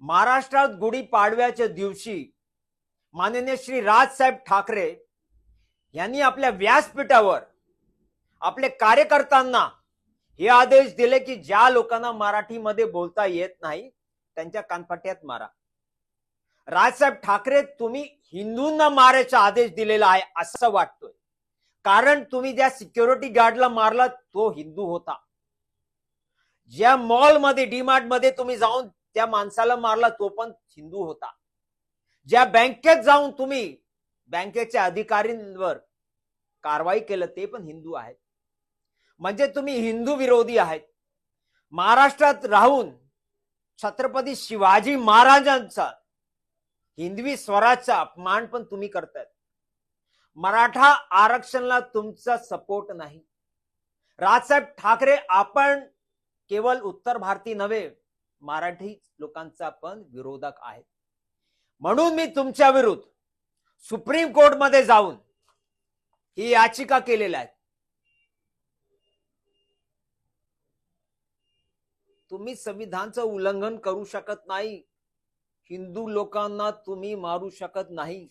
महाराष्ट्रात गुढीपाडव्याच्या दिवशी माननीय श्री राजसाहेब ठाकरे यांनी आपल्या व्यासपीठावर आपले कार्यकर्त्यांना हे आदेश दिले की ज्या लोकांना मराठीमध्ये बोलता येत नाही त्यांच्या कानफट्यात मारा. राजसाहेब ठाकरे, तुम्ही हिंदूंना मारायचा आदेश दिलेला आहे असं वाटतोय, कारण तुम्ही ज्या सिक्युरिटी गार्डला मारला तो हिंदू होता. ज्या मॉलमध्ये डीमार्ट मध्ये तुम्ही जाऊन त्या माणसाला मारला तो पण हिंदू होता. ज्या बँकेत जाऊन तुम्ही बँकेच्या अधिकाऱ्यांवर कारवाई केलं ते पण हिंदू आहेत. म्हणजे तुम्ही हिंदू विरोधी आहेत. महाराष्ट्रात राहून छत्रपती शिवाजी महाराजांचा हिंदवी स्वराज्याचा अपमान पण तुम्ही करतायत. मराठा आरक्षणाला तुमचा सपोर्ट नाही. राजसाहेब ठाकरे, आपण केवळ उत्तर भारतीय नव्हे मराठी लोकांचा पण विरोधक आहे. म्हणून मी तुमच्या विरुद्ध सुप्रीम कोर्ट मध्ये जाऊन ही याचिका केलेली आहे. तुम्ही संविधानाचं उल्लंघन करू शकत नाही. हिंदू लोकांना तुम्ही मारू शकत नाही.